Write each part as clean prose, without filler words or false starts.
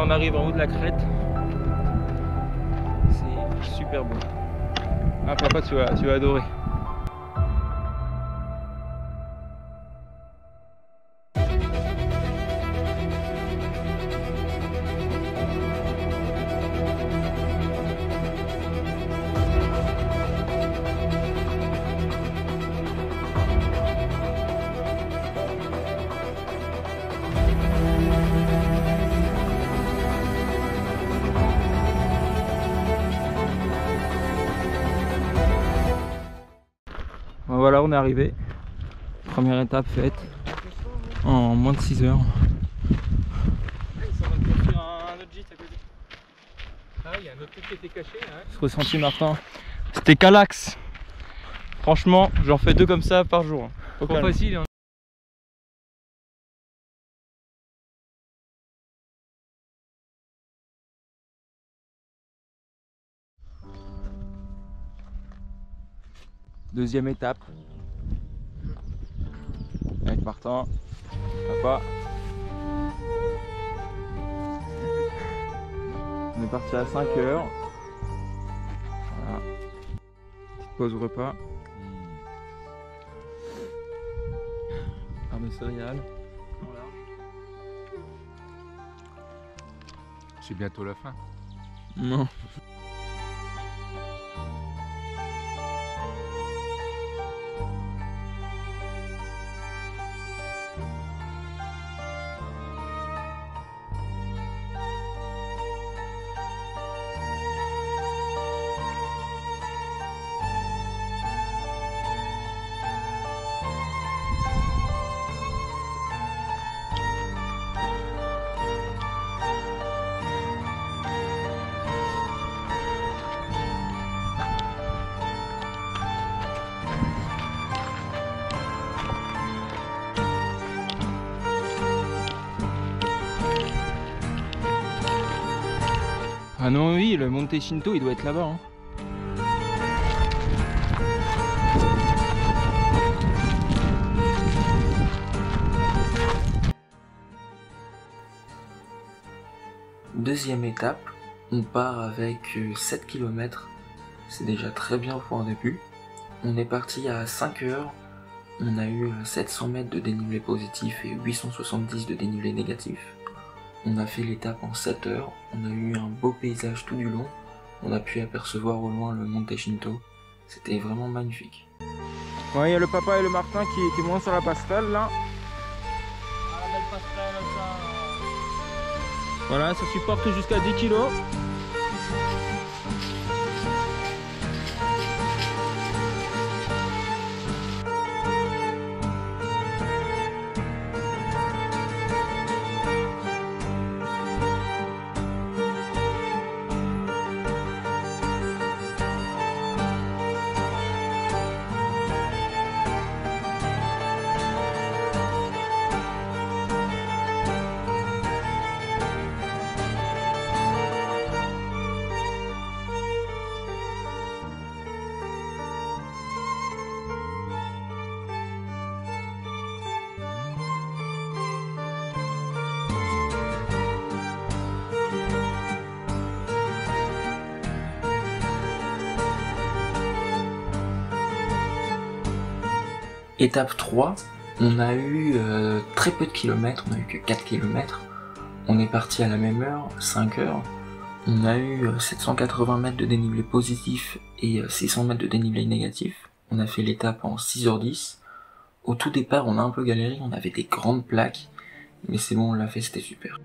on arrive en haut de la crête. C'est super beau. Ah papa, tu vas adorer. Voilà, on est arrivé. Première étape faite en moins de 6 heures. Ils sont en train de construire un autre gîte à côté. Ah, il y a un autre truc qui était caché. Ouais. Ce ressenti, Martin, c'était Calax. Franchement, j'en fais 2 comme ça par jour. Trop facile. Hein. Deuxième étape. Avec Martin, papa. On est parti à 5 heures. Voilà. Petite pause repas. Part de céréales. Voilà. C'est bientôt la fin. Non. Ah non, oui, le Monte Shinto il doit être là-bas. Hein. Deuxième étape, on part avec 7 km, c'est déjà très bien pour un début. On est parti à 5 heures, on a eu 700 mètres de dénivelé positif et 870 de dénivelé négatif. On a fait l'étape en 7 heures, on a eu un beau paysage tout du long, on a pu apercevoir au loin le Monte Shinto, c'était vraiment magnifique. Ouais, il y a le papa et le Martin qui montent sur la passerelle là. Ah, la belle passerelle, ça. Voilà, ça supporte jusqu'à 10 kg. Étape 3, on a eu très peu de kilomètres, on a eu que 4 km. On est parti à la même heure, 5 heures. On a eu 780 mètres de dénivelé positif et 600 mètres de dénivelé négatif. On a fait l'étape en 6h10. Au tout départ, on a un peu galéré, on avait des grandes plaques, mais c'est bon, on l'a fait, c'était super.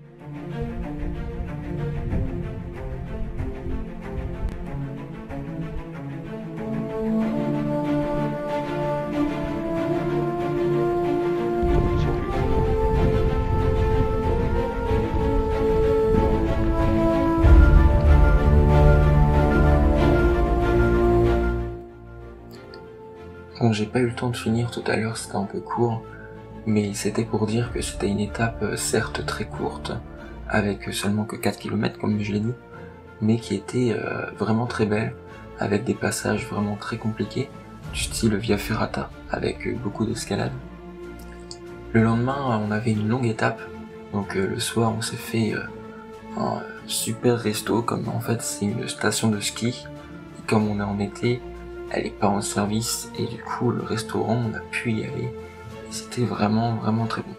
Bon, j'ai pas eu le temps de finir tout à l'heure, c'était un peu court, mais c'était pour dire que c'était une étape certes très courte, avec seulement que 4 km comme je l'ai dit, mais qui était vraiment très belle, avec des passages vraiment très compliqués, du style Via Ferrata, avec beaucoup d'escalade. Le lendemain, on avait une longue étape, donc le soir on s'est fait un super resto, comme en fait c'est une station de ski, et comme on est en été, elle est pas en service, et du coup le restaurant on a pu y aller, et c'était vraiment très bon.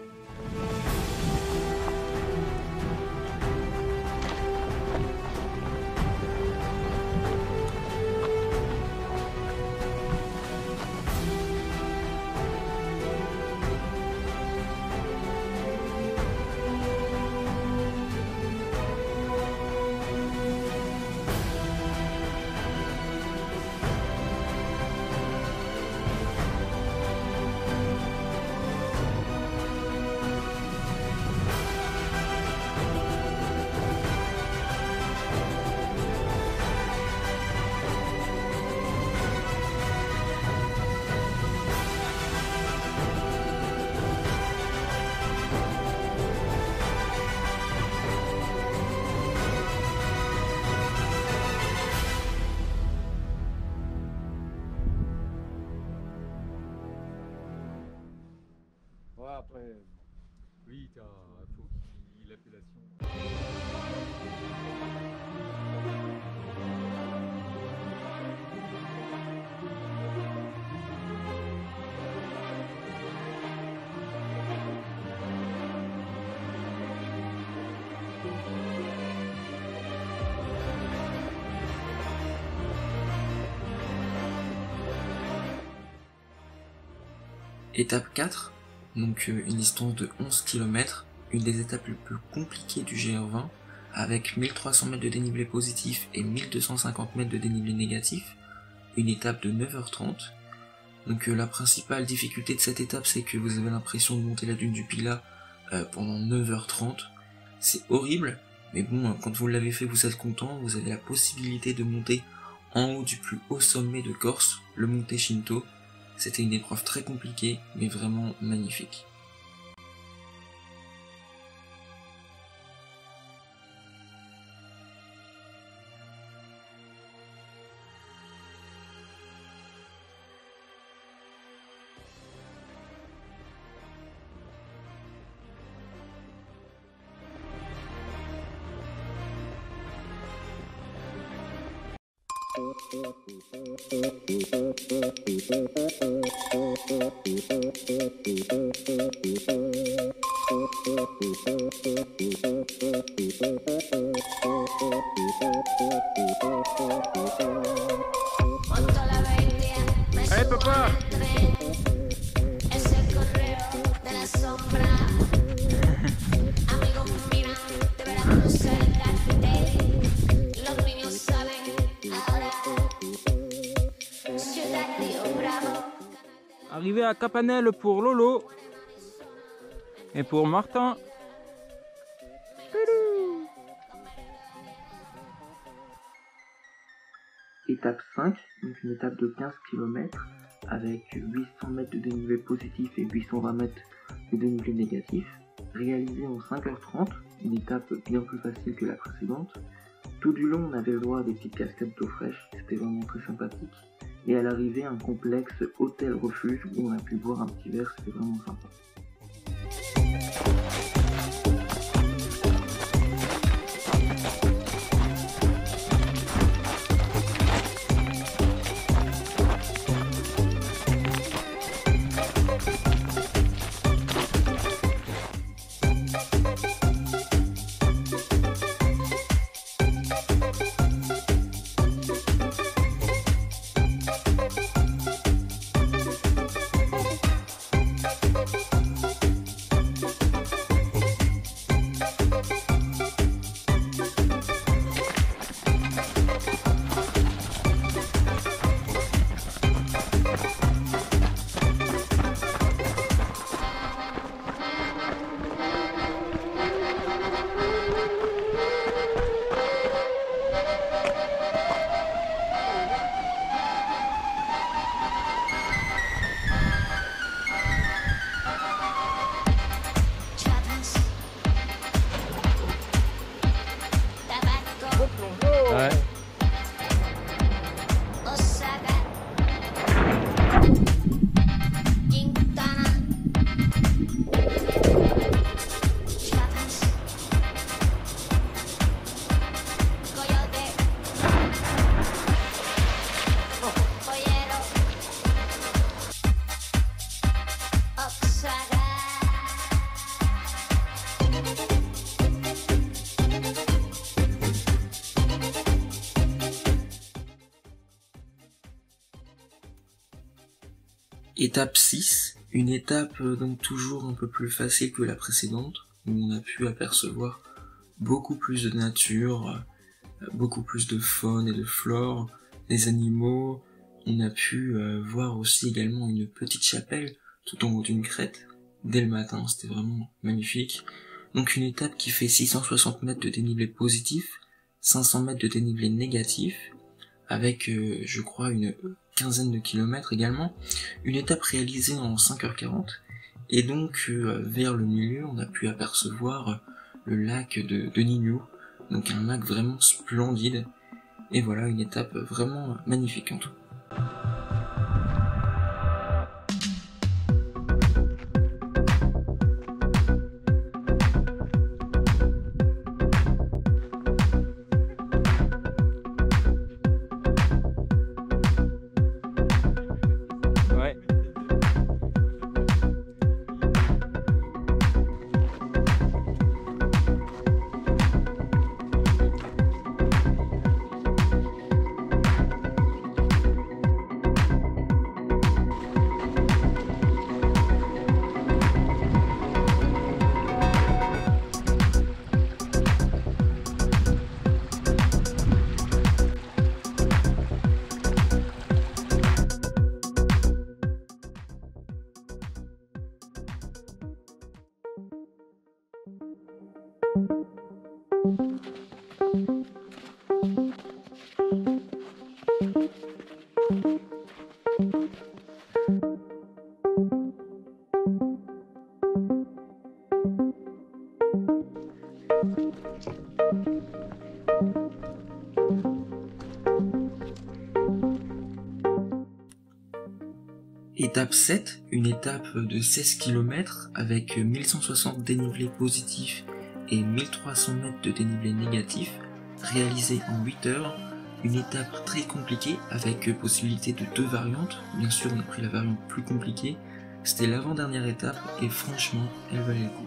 Ouais, après, oui, faut qu'il l'appellation. Étape 4, donc une distance de 11 km, une des étapes les plus compliquées du GR20, avec 1300 mètres de dénivelé positif et 1250 mètres de dénivelé négatif, une étape de 9h30. Donc la principale difficulté de cette étape, c'est que vous avez l'impression de monter la dune du Pilat pendant 9h30. C'est horrible, mais bon, quand vous l'avez fait, vous êtes content, vous avez la possibilité de monter en haut du plus haut sommet de Corse, le Monte Cinto. C'était une épreuve très compliquée, mais vraiment magnifique. Allez papa! Arrivé à Capanel pour Lolo et pour Martin. Étape 5, donc une étape de 15 km avec 800 mètres de dénivelé positif et 820 mètres de dénivelé négatif, réalisée en 5h30, une étape bien plus facile que la précédente. Tout du long, on avait le droit à des petites cascades d'eau fraîche, c'était vraiment très sympathique. Et à l'arrivée, un complexe hôtel-refuge où on a pu boire un petit verre, c'était vraiment sympa. Étape 6, une étape donc toujours un peu plus facile que la précédente, où on a pu apercevoir beaucoup plus de nature, beaucoup plus de faune et de flore, des animaux. On a pu voir aussi également une petite chapelle tout en haut d'une crête, dès le matin, c'était vraiment magnifique. Donc une étape qui fait 660 mètres de dénivelé positif, 500 mètres de dénivelé négatif, avec je crois une quinzaine de kilomètres également, une étape réalisée en 5h40, et donc vers le milieu on a pu apercevoir le lac de Nigno, donc un lac vraiment splendide, et voilà une étape vraiment magnifique en tout. Ouais. Étape 7, une étape de 16 km avec 1160 dénivelés positifs et 1300 mètres de dénivelé négatif, réalisée en 8 heures. Une étape très compliquée avec possibilité de 2 variantes. Bien sûr, on a pris la variante plus compliquée. C'était l'avant-dernière étape et franchement, elle valait le coup.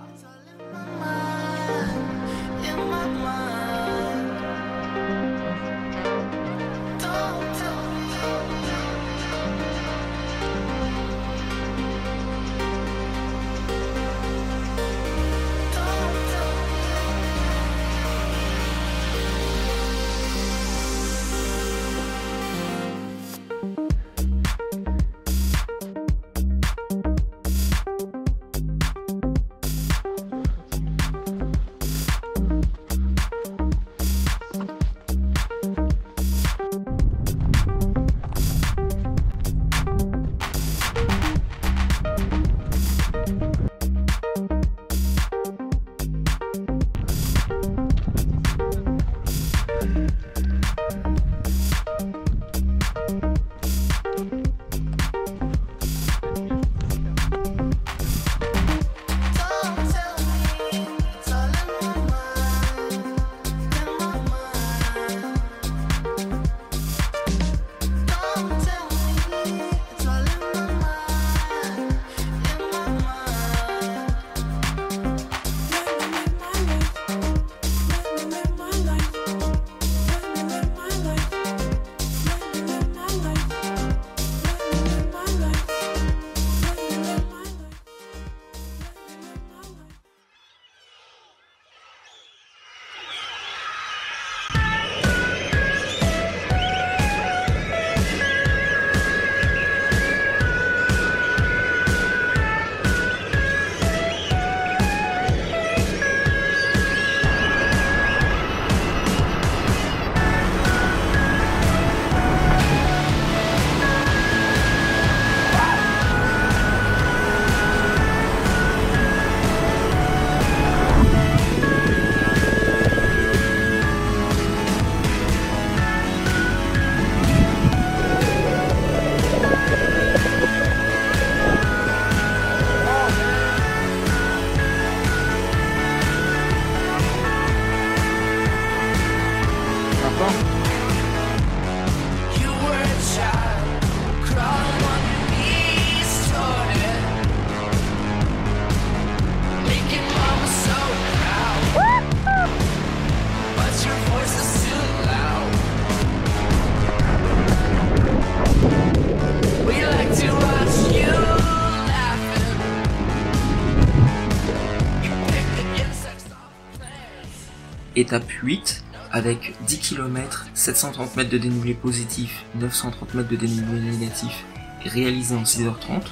étape 8, avec 10 km, 730 mètres de dénivelé positif, 930 mètres de dénivelé négatif, réalisé en 6h30.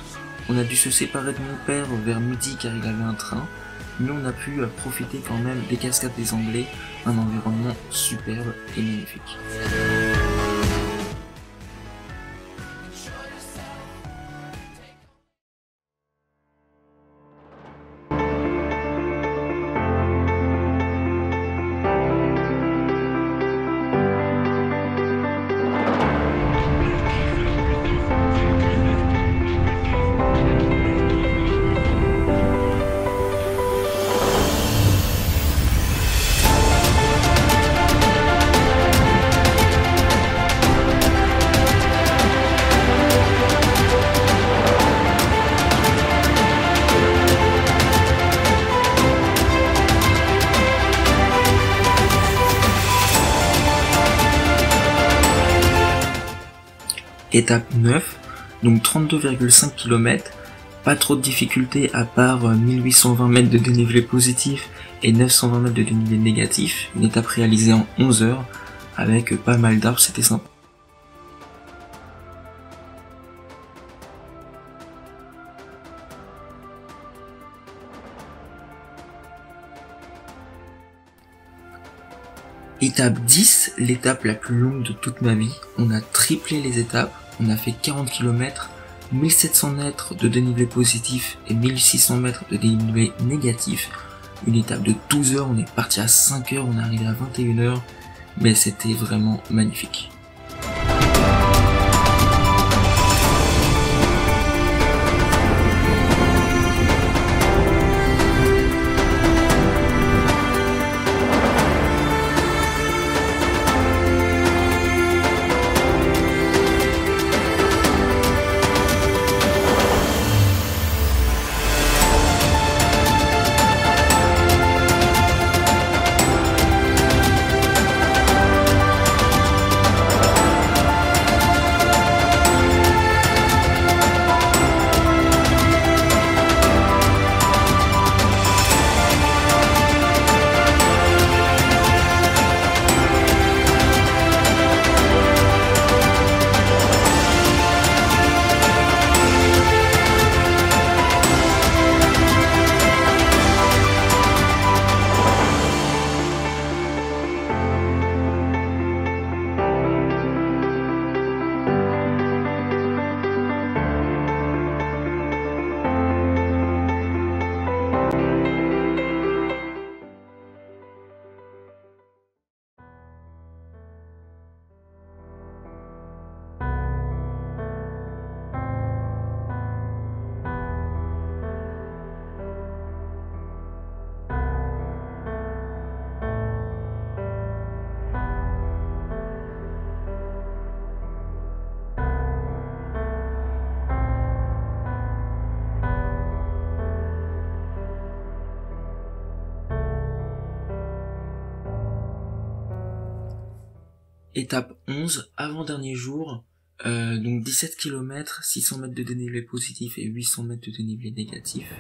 On a dû se séparer de mon père vers midi car il avait un train, mais on a pu profiter quand même des cascades des Anglais, un environnement superbe et magnifique. Étape 9, donc 32,5 km, pas trop de difficultés à part 1820 mètres de dénivelé positif et 920 mètres de dénivelé négatif, une étape réalisée en 11 heures avec pas mal d'arbres, c'était sympa. Étape 10, l'étape la plus longue de toute ma vie, on a triplé les étapes. On a fait 40 km, 1700 mètres de dénivelé positif et 1600 mètres de dénivelé négatif. Une étape de 12 heures, on est parti à 5 heures, on est arrivé à 21 heures, mais c'était vraiment magnifique. Étape 11, avant-dernier jour, donc 17 km, 600 mètres de dénivelé positif et 800 mètres de dénivelé négatif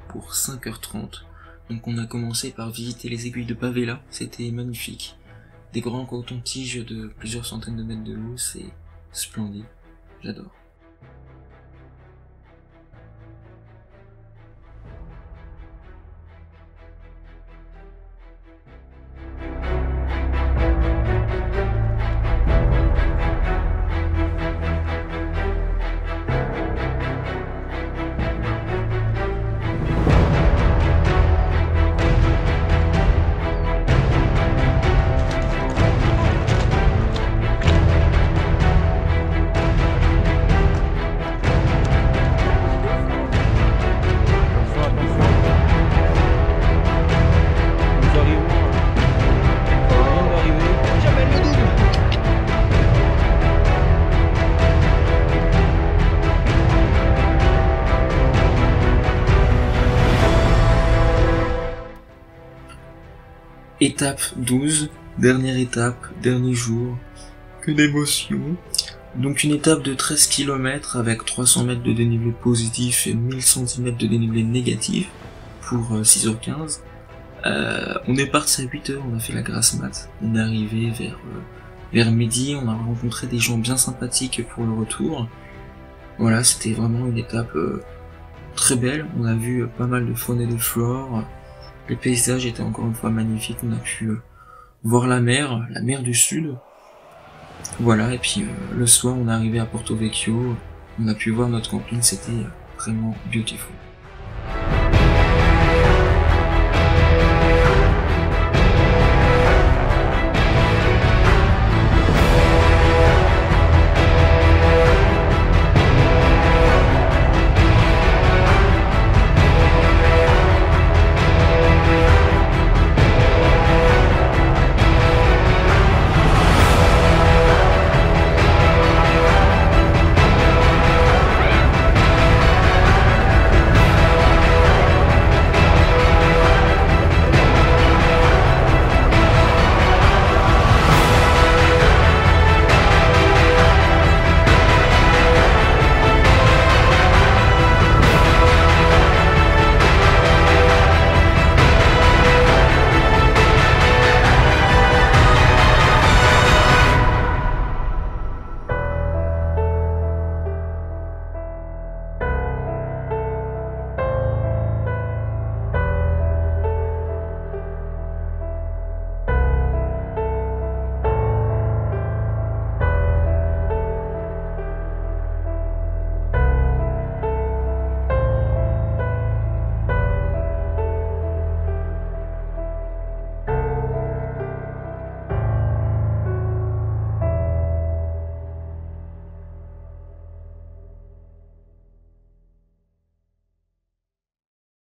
pour 5h30. Donc on a commencé par visiter les aiguilles de Pavella, c'était magnifique. Des grands cotons-tiges de plusieurs centaines de mètres de haut, c'est splendide, j'adore. Étape 12, dernière étape, dernier jour, que d'émotion. Donc une étape de 13 km avec 300 mètres de dénivelé positif et 1000 cm de dénivelé négatif pour 6h15. On est parti à 8h, on a fait la grasse mat. On est arrivé vers midi, on a rencontré des gens bien sympathiques pour le retour. Voilà, c'était vraiment une étape très belle. On a vu pas mal de faune et de flore. Le paysage était encore une fois magnifique. On a pu voir la mer du sud. Voilà, et puis le soir, on est arrivé à Porto Vecchio. On a pu voir notre camping, c'était vraiment beautiful.